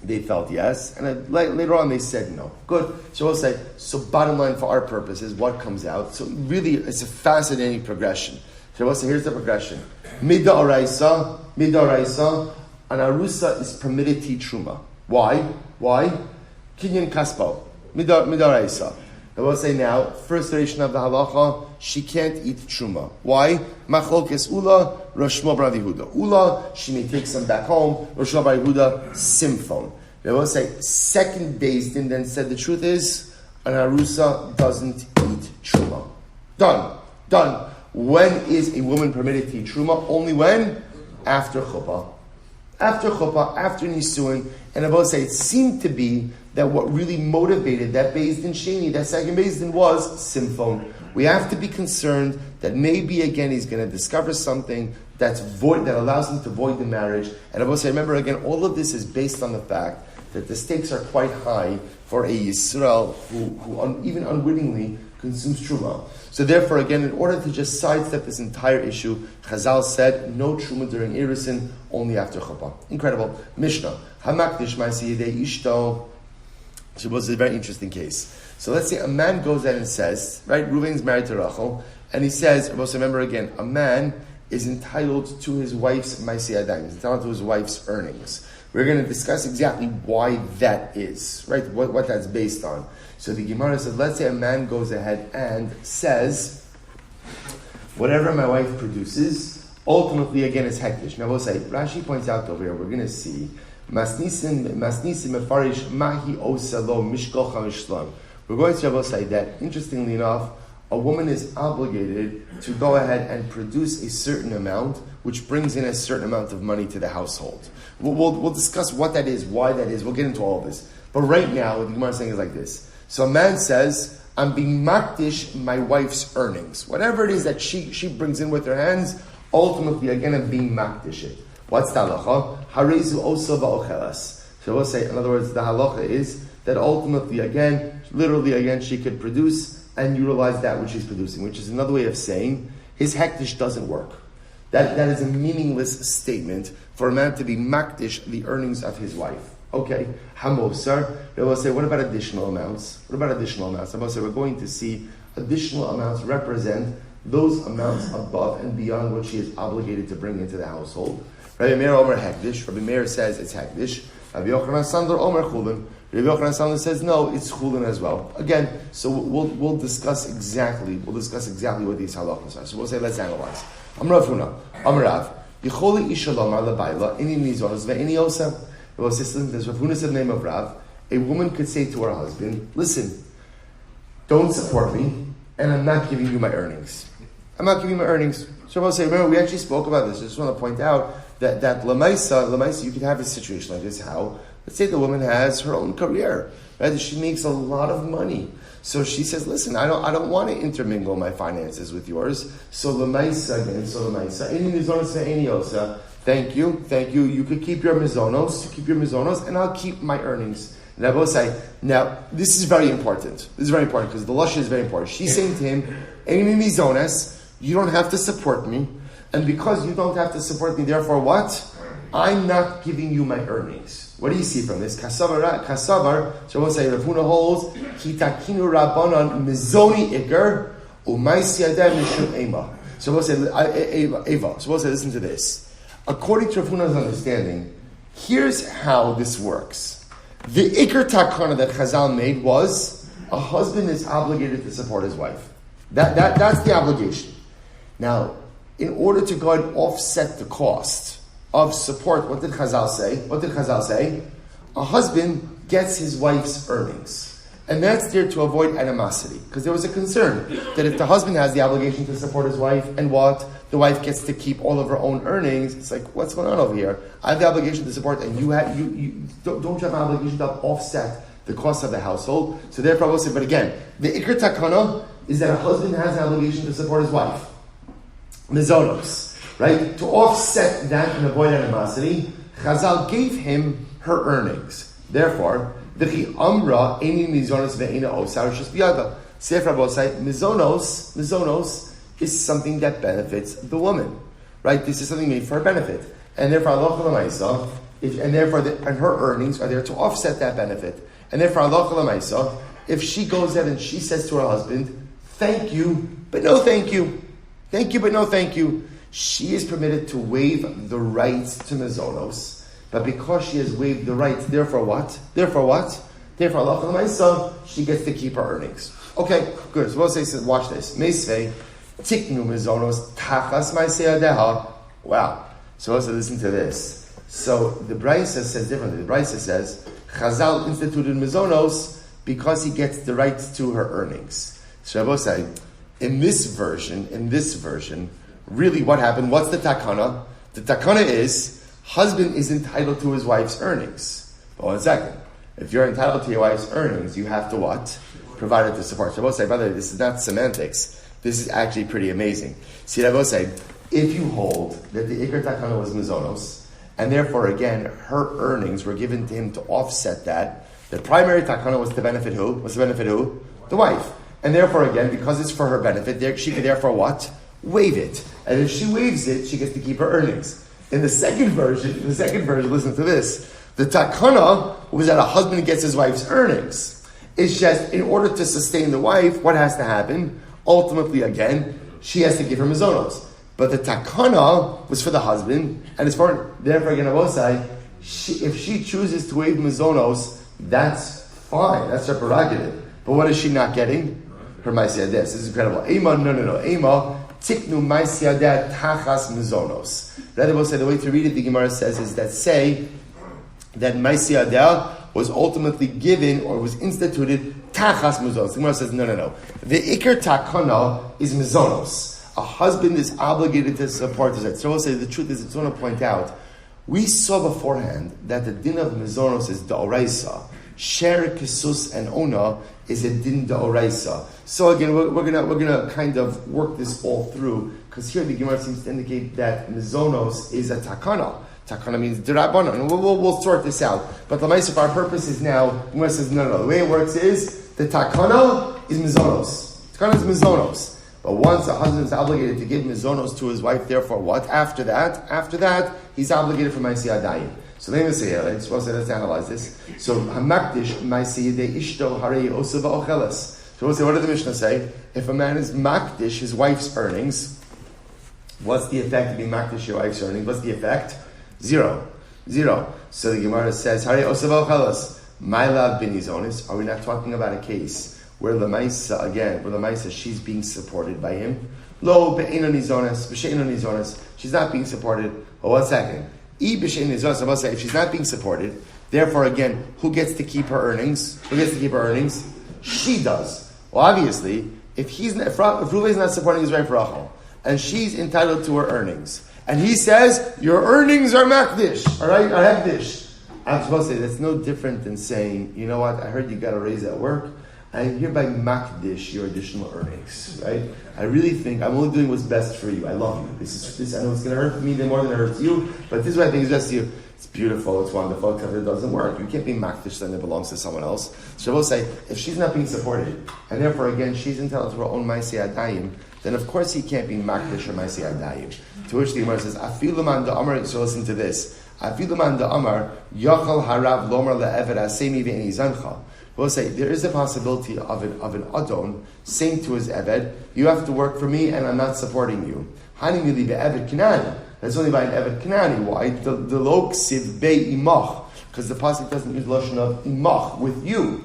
they felt yes, and later on they said no. Good. So we'll say, so bottom line for our purposes, what comes out? So really, it's a fascinating progression. So we'll say, here's the progression. Mida oraisa, an arusa is permitted to eat truma. Why? Kinyan kaspo. Mida oraisa. I will say now, first iteration of the halacha, she can't eat truma. Why? Machlokes ula, Rosh Bar Yehuda. Ula, she may take some back home. Rosh Bar Yehuda, simphon. I will say, second Beis Din then said the truth is, an arusa doesn't eat truma. Done. When is a woman permitted to eat truma? Only when? After chuppah. After nisuin. And I will say, it seemed to be that what really motivated that Beis Din Sheni, that second Beis Din, was simphon. We have to be concerned that maybe again he's going to discover something that's void, that allows him to void the marriage. And I will say, remember again, all of this is based on the fact that the stakes are quite high for a Yisrael who even unwittingly consumes truma. So therefore, again, in order to just sidestep this entire issue, Chazal said no truma during irisin, only after chuppah. Incredible. Mishnah. Hamakdish ma'aseh yedei ishto. It was a very interesting case. So let's say a man goes out and says, right, Reuven's married to Rachel, and he says, remember again, a man is entitled to his wife's ma'aseh yadayim, he's entitled to his wife's earnings. We're going to discuss exactly why that is, right, what that's based on. So the Gemara says, let's say a man goes ahead and says, whatever my wife produces, ultimately again is hektish. Now we'll say, Rashi points out over here, we're going to see, Masnisim mefarish mahi osalo mishkocha mishlam. We're going to say that, interestingly enough, a woman is obligated to go ahead and produce a certain amount, which brings in a certain amount of money to the household. We'll discuss what that is, why that is. We'll get into all of this. But right now, what the Gemara is saying is like this. So a man says, I'm being makdish my wife's earnings. Whatever it is that she brings in with her hands, ultimately, again, I'm being makdish it. What's the halacha? Harezu osa va'ochelas. So we'll say, in other words, the halacha is that ultimately, literally again, she could produce and utilize that which she's producing, which is another way of saying his hektish doesn't work. That is a meaningless statement for a man to be makdish the earnings of his wife. Okay, hamosar. They will say, what about additional amounts? I will say, we're going to see additional amounts represent those amounts above and beyond what she is obligated to bring into the household. Rabbi Meir Omer hektish. Rabbi Meir says it's hektish. Rabbi Yochanan Sandler Omer chulin. Rabbi Yochanan Sandler says no, it's chulin as well. Again, so we'll discuss exactly what these halachas are. So we'll say, let's analyze. Amar Rav Huna, Amar Rav, Yicholi isha lomar lebayla ini nizonos ve'ini osa. Well, listen, there's Rav Huna said the name of Rav. A woman could say to her husband, listen, don't support me, and I'm not giving you my earnings. So I'll say, remember, we actually spoke about this. I just want to point out that Lemaisa, you could have a situation like this. How? Let's say the woman has her own career, right? She makes a lot of money. So she says, listen, I don't want to intermingle my finances with yours. So Lemaisa, thank you. You could keep your mizonos, and I'll keep my earnings. And I will say, now, this is very important. Because the Lashon is very important. She's saying to him, Eini mizones, you don't have to support me. And because you don't have to support me, therefore what? I'm not giving you my earnings. What do you see from this? Kasavar, so we'll say, Rav Huna holds, Kitakinu Rabbanon mizoni ikar, umaisi adem mishum ema. So we'll say, Eva. So we'll say, listen to this. According to Rav Huna's understanding, here's how this works. The ikar takana that Chazal made was, a husband is obligated to support his wife. That's the obligation. Now, in order to go and offset the cost of support, what did Chazal say? a husband gets his wife's earnings. And that's there to avoid animosity. Because there was a concern that if the husband has the obligation to support his wife and what? The wife gets to keep all of her own earnings. It's like, what's going on over here? I have the obligation to support, and you don't have an obligation to offset the cost of the household. So therefore I will say, but again, the ikr takana is that a husband has an obligation to support his wife. Mizonos. Right? To offset that and avoid animosity, Chazal gave him her earnings. Therefore, V'chi amra eni mizonos ve'ena osar shus biyada. Sefer Rabosai, mizonos is something that benefits the woman, right? This is something made for her benefit, and therefore Allah Lamaisa, and her earnings are there to offset that benefit, and therefore Allah Lamaisa, if she goes out and she says to her husband, "Thank you, but no thank you, thank you, but no thank you," she is permitted to waive the rights to mizonos. But because she has waived the right, therefore what? Therefore Allah Lamaisa, she gets to keep her earnings. Okay, good. So we'll say, watch this. Meisvei, tiknu mizonos tachas ma'aseyadeha. Wow. So let's listen to this. So the Brisa says differently. The Brisa says, Chazal instituted mizonos because he gets the right to her earnings. So I will say, in this version, really what happened? What's the takana? The takana is, husband is entitled to his wife's earnings. But 1 second. If you're entitled to your wife's earnings, you have to what? Provide it to support. So I will say, by the way, this is not semantics. This is actually pretty amazing. See, I will say, if you hold that the ikar takana was mizonos, and therefore, again, her earnings were given to him to offset that, the primary takana was to benefit who? The wife. And therefore, again, because it's for her benefit, she could therefore what? Waive it. And if she waives it, she gets to keep her earnings. In the second version, listen to this. The takana was that a husband gets his wife's earnings. It's just, in order to sustain the wife, what has to happen? Ultimately, again, she has to give her mizonos. But the takana was for the husband, and it's for, therefore, again, I will say, if she chooses to waive mizonos, that's fine. That's her prerogative. But what is she not getting? Her ma'aseh. This is incredible. Ema, no. Ema, tiknu ma'aseh tachas mizonos. Rather, we'll say the way to read it, the Gemara says, is that say that ma'aseh was ultimately given or was instituted tachas mizonos. The Gemara says, no. The ikar takana is mizonos. A husband is obligated to support his wife. So we'll say the truth is, I just want to point out, we saw beforehand that the din of mizonos is da'oraisa. Share, Kesuvos, and Ona is a din da'oraisa. So again, we're gonna kind of work this all through, because here the Gemara seems to indicate that mizonos is a takana. Takana means d'rabbanan, and we'll sort this out. But the ma'aseh, our purpose is now, the Gemara says no. The way it works is the takana is mizonos. Takana is mizonos. But once a husband is obligated to give mizonos to his wife, therefore what? After that, he's obligated for ma'aseh adayim. So let's analyze this. So hamakdish ma'aseh yedei ishto harei osa va'ocheles. So we'll say, what did the Mishnah say? If a man is makdish his wife's earnings, what's the effect of being makdish your wife's earnings? What's the effect? Zero. So the Gemara says, harei osa va'ocheles. My love binizonis. Are we not talking about a case where the Maisa, she's being supported by him? Lo be'eno nizonis, she's not being supported. Well, 1 second. If she's not being supported, therefore again, who gets to keep her earnings? She does. Well, obviously, if Reuven is not supporting his wife Rachel, and she's entitled to her earnings, and he says, your earnings are makdish, alright, are hekdish. I'm supposed to say, that's no different than saying, you know what, I heard you got a raise at work, I hereby makdish your additional earnings, right? I really think I'm only doing what's best for you. I love you. This. I know it's going to hurt me more than it hurts you, but this is what I think is best for you. It's beautiful. It's wonderful. Because it doesn't work. You can't be makdish something that belongs to someone else. So I will say, if she's not being supported, and therefore again she's entitled to her own ma'aseh adayim, then of course he can't be makdish or ma'aseh adayim. To which the Gemara says, "Afilu man da'amar." So listen to this. Afilu man da'amar yachal harav lomer le'eved asemi ve'eni zancha. We'll say there is a possibility of an adon saying to his eved, you have to work for me and I'm not supporting you. Hani mili be'eved kinani. That's only by an eved kinani. Why? The lo ksiv be'imach. Because the pasuk doesn't use lashon of imach, with you.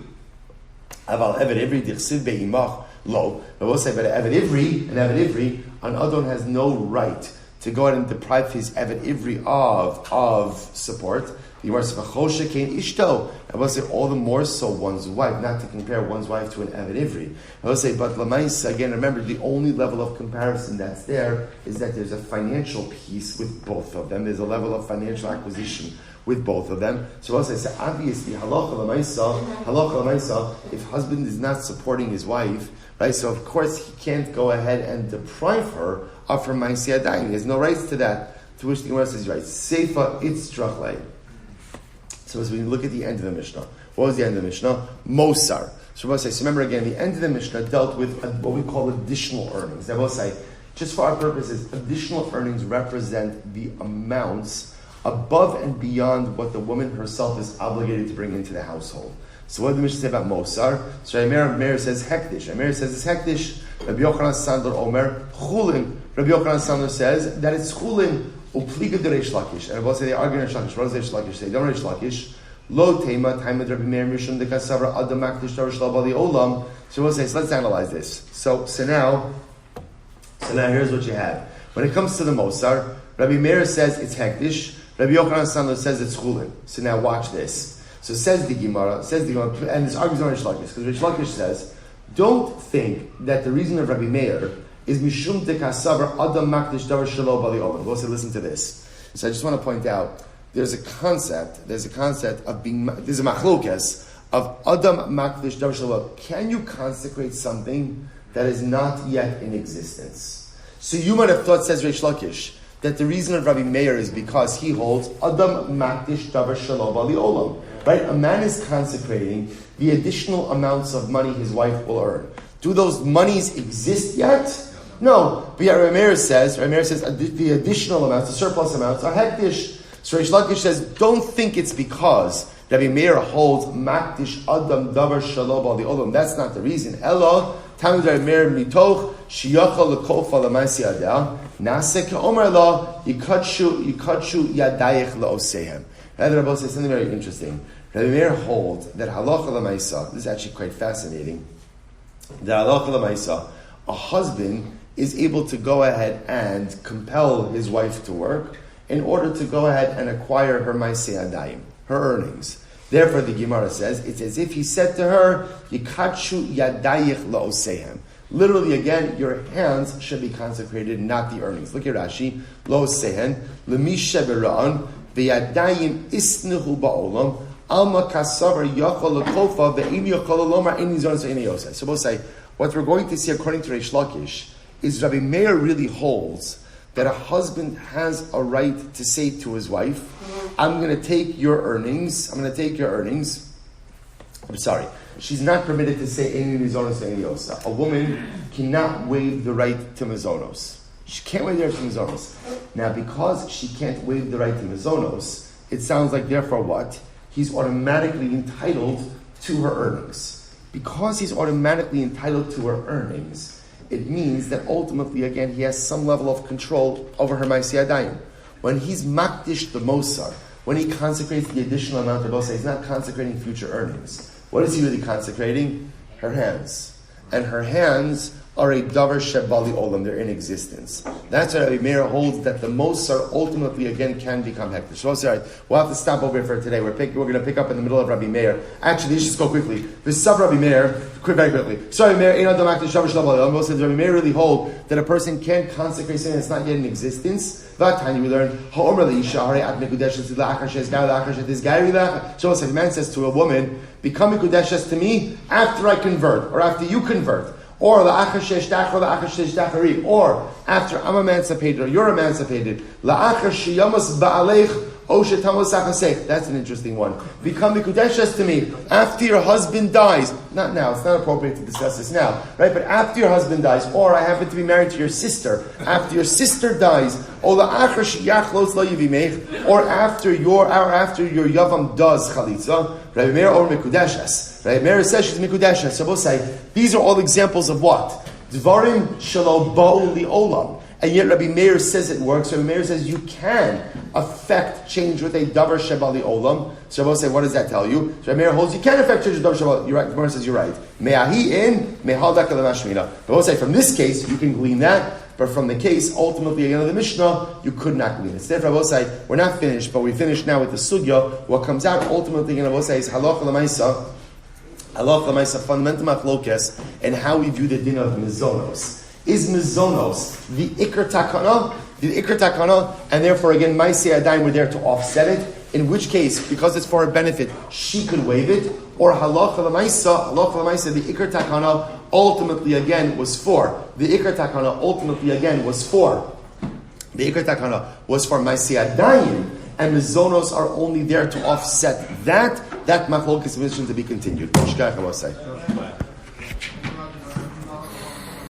Aval eved ivri dichsiv be'imach lo. But we'll say, but an eved ivri, an adon has no right to go out and deprive his eved ivri of support. The Gemara says, "V'choshe kein ishto." I will say all the more so one's wife, not to compare one's wife to an Eved Ivri. I will say, but Lamais, again, remember the only level of comparison that's there is that there's a financial piece with both of them. There's a level of financial acquisition with both of them. So I say, obviously, halacha l'maisa, if husband is not supporting his wife, right? So of course he can't go ahead and deprive her of her ma'aseh adayim. He has no rights to that. To which the Gemara says, right? Seifa itzdrachlei. So as we look at the end of the Mishnah, what was the end of the Mishnah? Mosar. So we'll say, so remember again, the end of the Mishnah dealt with what we call additional earnings. I will say, just for our purposes, additional earnings represent the amounts above and beyond what the woman herself is obligated to bring into the household. So what did the Mishnah say about Mosar? So Meir says hektish. Meir says it's hektish. Rabbi Yochanan Sandler Omer chulin. Rabbi Yochanan Sandler says that it's chulin. Upliga de Reish Lakish. And I will say they argue in Reish Lakish. What does Reish Lakish say? Don't Reish Lakish. Lo tema time Rabbi Meir Mishum de Kasavra Adam Makdish Dora Shalabali Olam. So we'll say, so let's analyze this. So now here's what you have. When it comes to the Mosar, Rabbi Meir says it's hektish. Rabbi Yochanan Sandler says it's chulin. So now watch this. So says the Gemara, and this argues on Reish Lakish, because Reish Lakish says, don't think that the reason of Rabbi Meir is mishum dekasavar adam makdish davar shelo bali olam. We'll say, listen to this. So I just want to point out, there's a concept of being, there's a machlokes of adam makdish davar shelo. Can you consecrate something that is not yet in existence? So you might have thought, says Reish Lakish, that the reason of Rabbi Meir is because he holds adam makdish davar shelo bali olam. Right? A man is consecrating the additional amounts of money his wife will earn. Do those monies exist yet? No. But yet Rabbi Meir says the additional amounts, the surplus amounts, are hektish. So Reish Lakish says, don't think it's because Rabbi Meir holds makdish adam davar shelo bali olam. That's not the reason. Elo tamid Rabbi Meir mitoch shiyachal lekofa l'maisi adel nase ke'omer lo yikadshu yadayich le'osehem. Rather, Rabbi says something very interesting. Rabbi Meir holds that halacha l'maisa, this is actually quite fascinating, that halacha l'maisa, a husband is able to go ahead and compel his wife to work in order to go ahead and acquire her ma'aseh adayim, her earnings. Therefore, the Gemara says, it's as if he said to her, Yikadshu yadayich la'osehem. Literally, again, your hands should be consecrated, not the earnings. Look at Rashi, la'osehen, l'mish shebera'an, v'yadayim isnehu ba'olam, alma kasavar yachol l'kofa, ve'im yachol l'omar, in his own yosef. So we'll say, what we're going to see according to Reish Lakish is Rabbi Meir really holds that a husband has a right to say to his wife, I'm going to take your earnings. I'm sorry. She's not permitted to say any mizonos to any osa. A woman cannot waive the right to mizonos. She can't waive the right to mizonos. Now, because she can't waive the right to mizonos, it sounds like, therefore, what? He's automatically entitled to her earnings. Because he's automatically entitled to her earnings, it means that ultimately, again, he has some level of control over her ma'aseh adayim. When he's makdish the mosar, when he consecrates the additional amount of mosar, he's not consecrating future earnings. What is he really consecrating? Her hands. And her hands are a davar shebali olam, they're in existence. That's why Rabbi Meir holds that the mosar ultimately again can become hektish. So we'll have to stop over here for today. We're going to pick up in the middle of Rabbi Meir. Actually, let's just go quickly. This sub Rabbi Meir, very quickly. Sorry, Meir, Rabbi Meir really hold that a person can consecrate something that's not yet in existence. That time we learn, so if a man says to a woman, become mikudeshes to me after I convert, or after you convert, or after I'm emancipated, or you're emancipated, that's an interesting one. Become mikudeshes to me after your husband dies. Not now, it's not appropriate to discuss this now, right? But after your husband dies, or I happen to be married to your sister, after your sister dies, or after your yavam does chalitza, Rabbi Meir or mikudeshes. Rabbi Meir says she's mikudeshes. So we'll say these are all examples of what? Dvarim shelo ba'u li'olam. And yet Rabbi Meir says it works. Rabbi Meir says you can affect change with a davar shebali olam. So we'll say, what does that tell you? So Rabbi Meir holds you can affect change with davar shebali. You're right. The Gemara says you're right. Me'ahi in me'hal daka l'mashmina. But we'll say from this case you can glean that. but from the case, ultimately, again, of the Mishnah, you could not glean. It's therefore, I will say, we're not finished, but we finished now with the sugya. What comes out, ultimately, again, I will say, is halacha l'maisa, fundamental machlokes, and how we view the din of mizonos. Is mizonos the ikar takana? The ikar takana, and therefore, again, maisei adayim were there to offset it, in which case, because it's for her benefit, she could waive it, or halacha l'maisa, the ikar takana, ultimately, again, was for. The ikar takana, ultimately, again, was for. The ikar takana was for maisei adayim, and mizonos are only there to offset that. That machlokes is to be continued.